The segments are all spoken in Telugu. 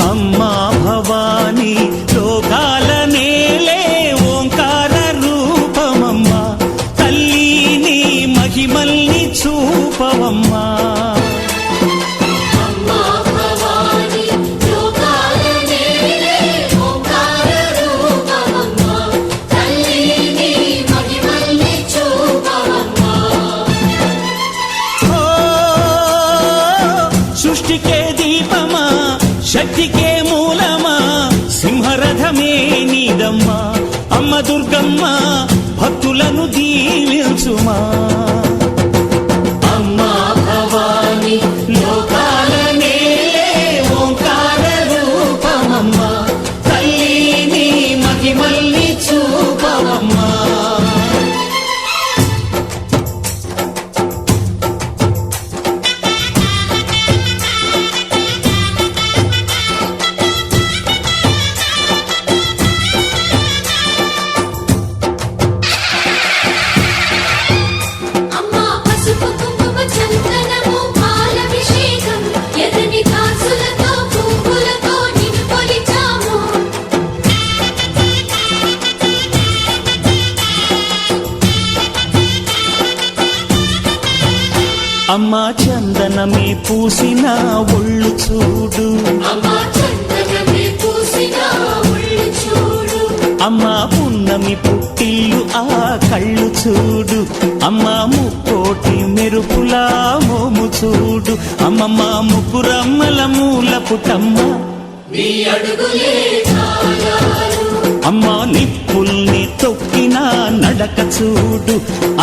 అమ్మా భవానీ లోకాల నేలే ఓంకార రూపమమ్మా, తల్లి నీ మహిమల్ని చూపవమ్మా. సృష్టికే దీపమా, శక్తికే మూలమా, సింహరథమే నీదమ్మా. అమ్మ దుర్గమ్మ భక్తులను దీవించుమా. అమ్మా భవానీ లోకాల నేలే ఓంకార రూపమమ్మా, తల్లి నీ మహిమల్ని చూపవమ్మా. అమ్మా చందనమే పూసిన ఒళ్ళు చూడు, అమ్మా పున్నమి పుట్టిల్లు ఆ కళ్ళు చూడు, అమ్మా ముక్కోటి మెరుపులా మోము చూడు. అమ్మమ్మ ముగ్గురమ్మల మూల పుటమ్మ, అమ్మా నిప్పుల్ని తొక్కిన నడక చూడు,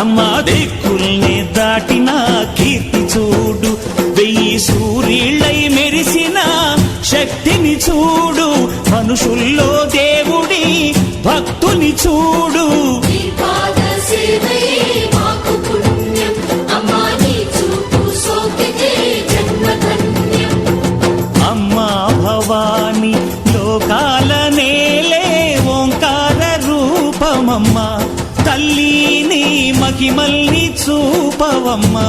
అమ్మా దిక్కుల్ని దాటిన కీర్తి చూడు. 1000 సూర్యుళ్ళై మెరిసిన శక్తిని చూడు, మనుషుల్లో దేవుడి భక్తుని చూడు. అమ్మా భవానీ లోకాల నేలే ఓంకార రూపమమ్మా, తల్లి నీ మహిమల్ని చూపవమ్మా.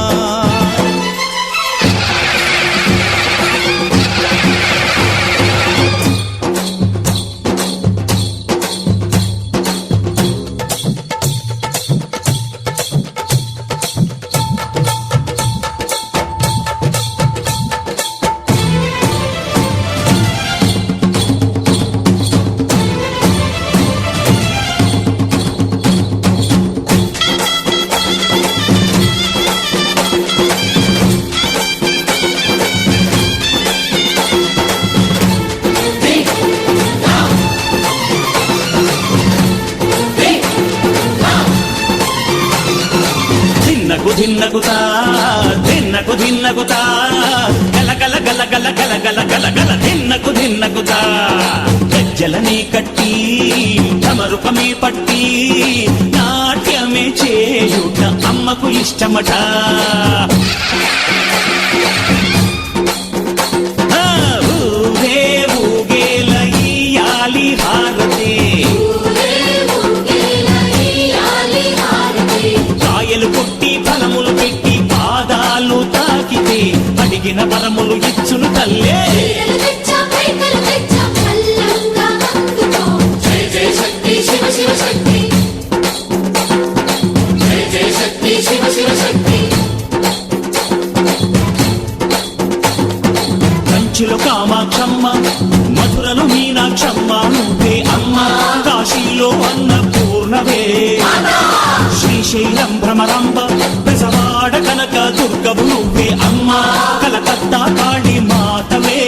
ధిన్నగుతా ధిన్నకు ధిన్నగుతా గల గల గల గల గల గల గల గల ధిన్నగుతా. గజ్జలనే కట్టి ఢమరుకమే పట్టి నాట్యమే చేయుట అమ్మకు ఇష్టమట. ఊగే ఊగేల ఇయ్యాలి హారతి, కాయలు కొట్టి ఫలములు పెట్టి పాదాలు తాకితే అడిగిన వరములు ఇచ్చును తల్లే. కంచిలో కామాక్షమ్మ, మధురలో మీనాక్షమ్మ నువ్వే అమ్మ, కాశీలో అన్నపూర్ణవే, శ్రీశైలం భ్రమరాంబ, పెసవాడ కనక దుర్గవు నువ్వే అమ్మ, కలకత్తా కాళీ మాతవే.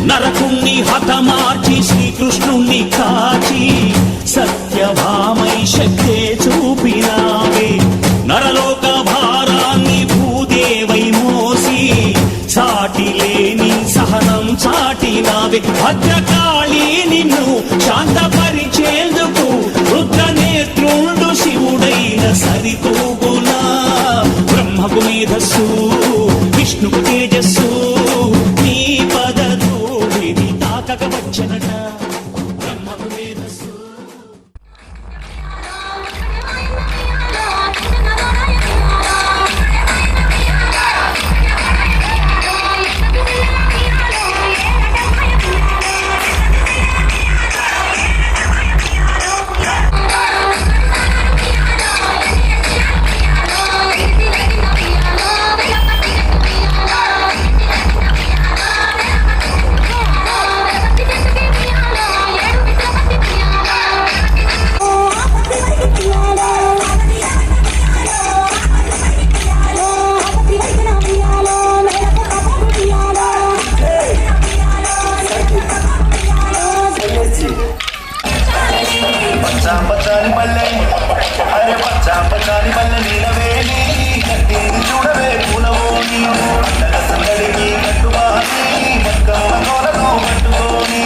నరకుణ్ణి హతమార్చి శ్రీకృష్ణుణ్ణి కాచి సత్యభామై శక్తే చూపినావే నరలోక భారాన్ని భూదేవై మోసి సాటి లేని సహనం చాటినావే భద్రకాళి నిన్ను శాంతపరిచేందుకు రుద్రనేత్రుండు శివుడైన సరితూగునా బ్రహ్మకు మేధస్సు విష్ణుకు తేజస్సు నీ పదధూళిని తాకక వచ్చనట బ్రహ్మకు మేధస్సు పచ్చాని పల్లె అరే పచ్చాని పల్లె నీలవేణి చూడవే పూలవోని అట్టల సందడికి కట్టుబాని బతుకమ్మ కోలతో పట్టుకోని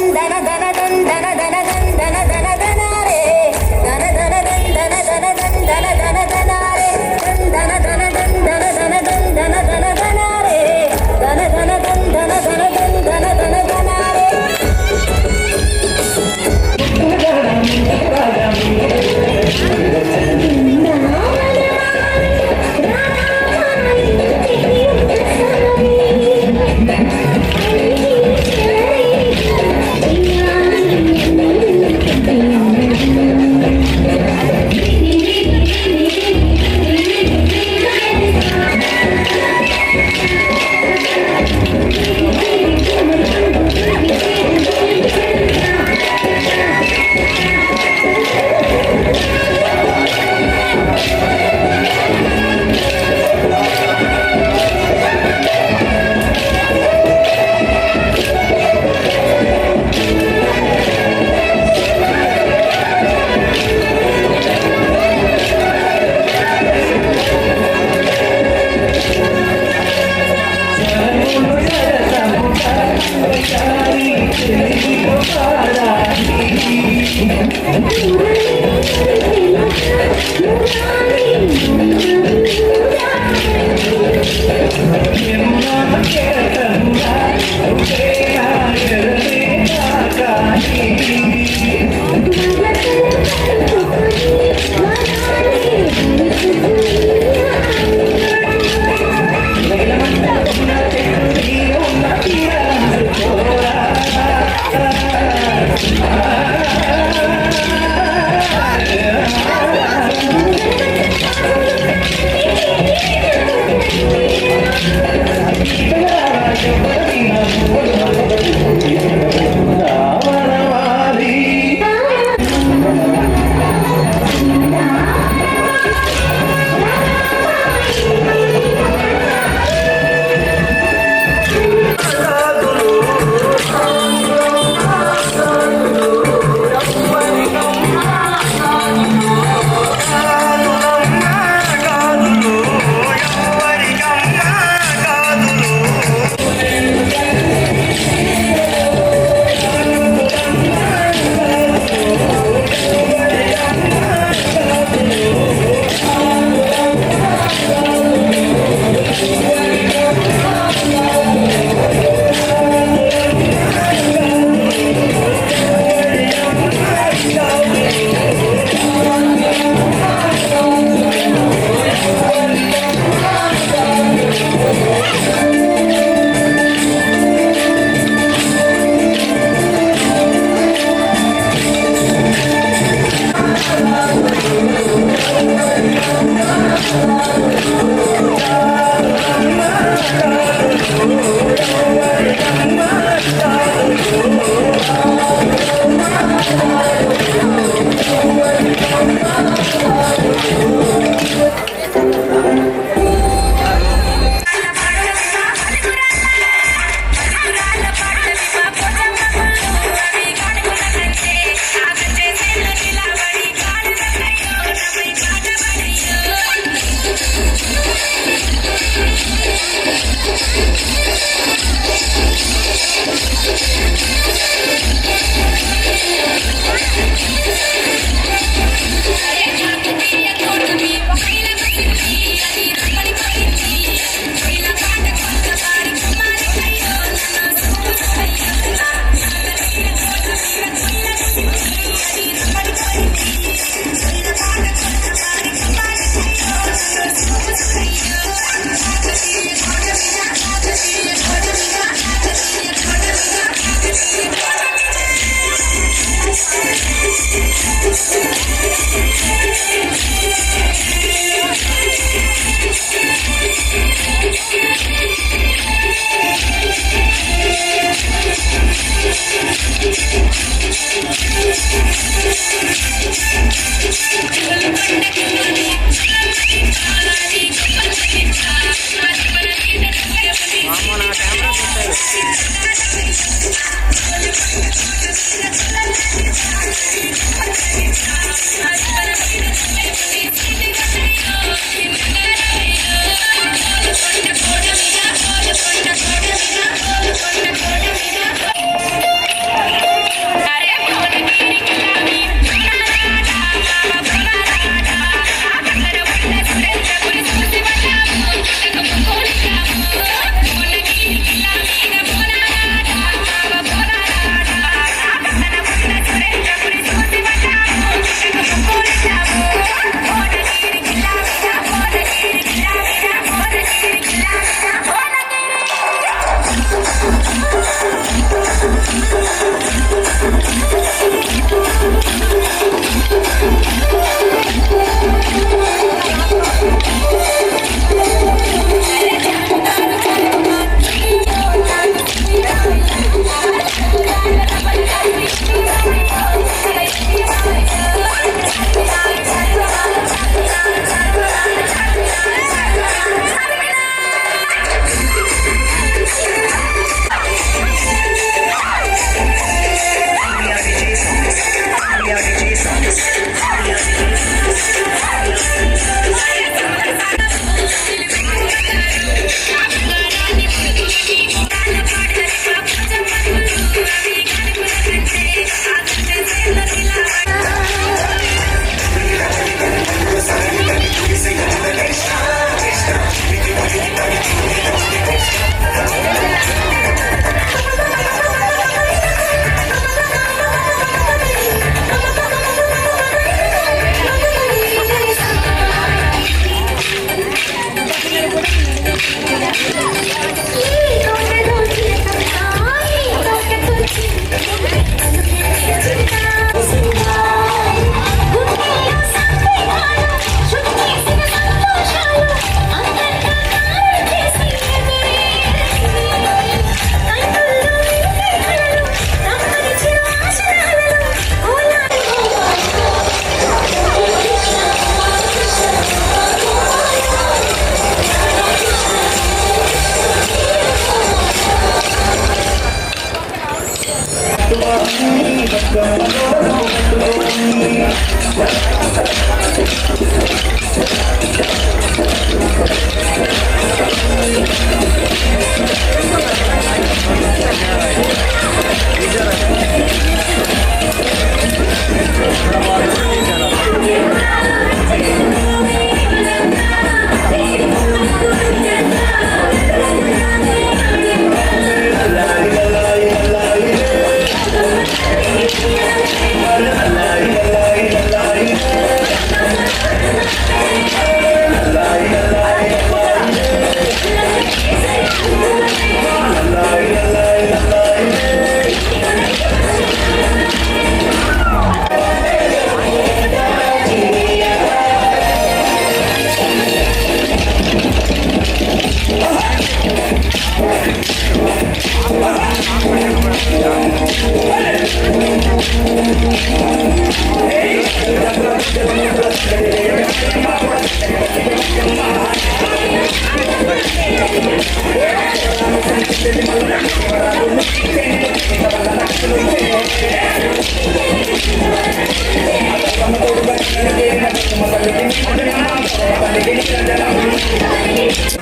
ధన ధన ధన ధన ధన ధన ధన ధన రే ధన ధన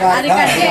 అది కట్టే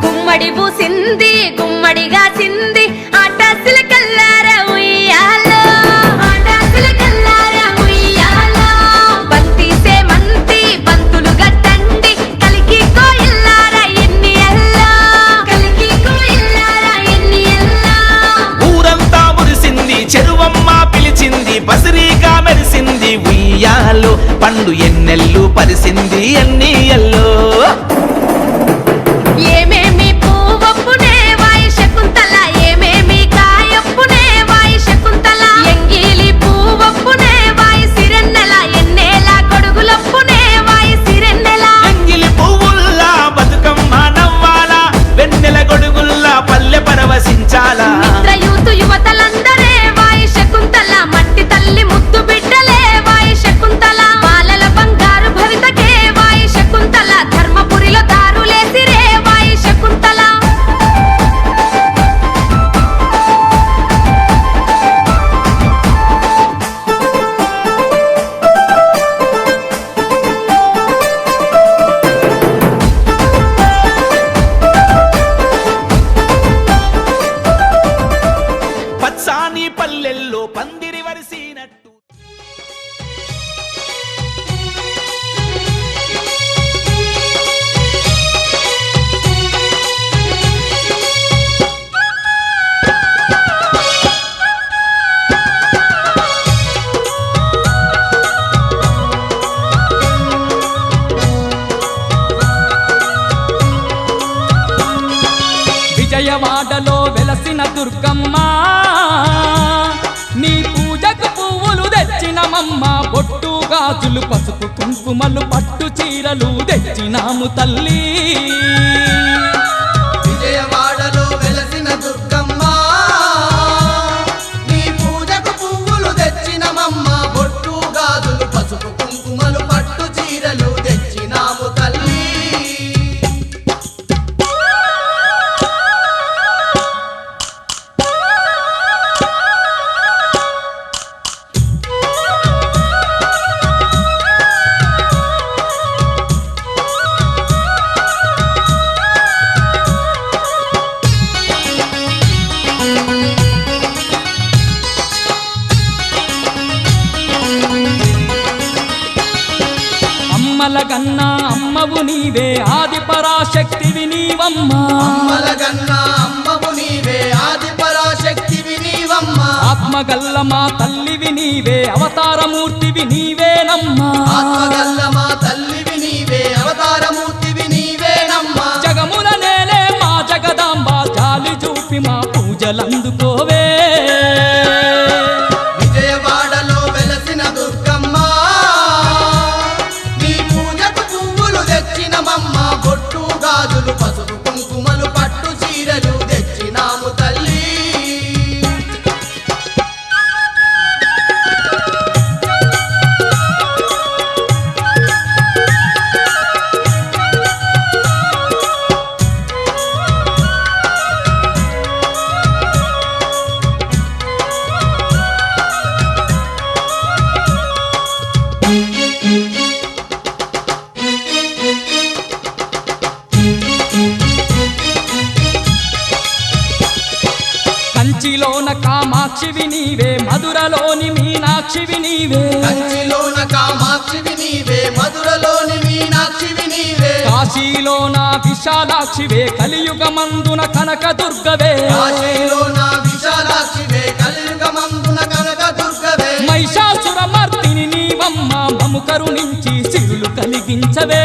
గుమ్మడి పూసింది గుమ్మడిగా చింది ఆటాసుల కల్లార ఉయ్యాలో ఆటాసుల కల్లార ఉయ్యాలో బంతిసే మంతి బంతులు గట్టండి కలికి కోయిల్లార ఎన్ని ఎల్లా కలికి కోయిల్లార ఎన్ని ఎల్లా ఊరంతా మురిసింది చెరువమ్మ పిలిచింది పసిరిగా మెరిసింది ఉయ్యాలో పండు ఎన్నెల్లు పరిసింది ఎన్ని ఎల్లో ఏమేమి పువ్వొప్పునే వాయి శకుంతల ఏమేమి కాయొప్పునే వాయి శకుంతల ఎంగిలి పువ్వొప్పునే వాయి సిరెన్నెల ఎన్నేల గొడుగులొప్పునే వాయి సిరెన్నెల ఎంగిలి పువ్వుల్లా బతుకమ్మ నవ్వాల వెన్నెల గొడుగుల్లా పల్లె పరవశించాలా మిత్రయూతు యువతలందరే వాయి శకుంతల మట్టి తల్లి ముద్దు బిడ్డలే వాయి శకుంతల బాలల బంగారు భవితకే వాయి శకుంతల ధర్మపురిలో దారులేసిరే వాయి శకుంతల పచ్చాని పల్లెల్లో పందిరి వరిసినట్టు విజయవాడలో వెలసిన దుర్గమ్మ నీ పూజకు పువ్వులు తెచ్చినమమ్మ బొట్టు గాజులు పసుపు కుంకుమలు పట్టు చీరలు తెచ్చినాము తల్లి విజయవాడలో వెలసిన దుర్గమ్మ నీ పూజకు పువ్వులు తెచ్చినమమ్మ బొట్టు గాజులు పసుపు కుంకుమలు పట్టు చీరలు తెచ్చినాము తల్లి అమ్మల కన్నా అమ్మవు నీవే ఆది పరాశక్తివి నీవమ్మ అమ్మలగన్నా అమ్మవు నీవే ఆది పరాశక్తివి నీవమ్మ ఆత్మగల్ల మా తల్లివి నీవే అవతారమూర్తివి నీవేనమ్మా ఆత్మగల్ల మా తల్లివి నీవే అవతారమూర్తివి నీవేనమ్మ జగముల నేలే మా జగదాంబ జాలి చూపి మా పూజలందుకోవే విజయవాడలో వెలసిన దుర్గమ్మ నీ పూజకు పువ్వులు తెచ్చినమమ్మ బొట్టు గాజులు పసుపు కుంకుమలు పట్టు చీరలు తెచ్చినాము తల్లి కామాక్షివి నీవే మధురలోని మీనాక్షివి నీవే కంచిలోన కామాక్షివి నీవే మధురలోని మీనాక్షివి నీవే కాశీలోన విశాలాక్షివే కలియుగమందున కనకదుర్గవే కాశీలోన విశాలాక్షివే కలియుగమందున కనకదుర్గవే మహిషాసుర మర్దిని నీవమ్మ మము కరుణించి సిరులు కలిగించవే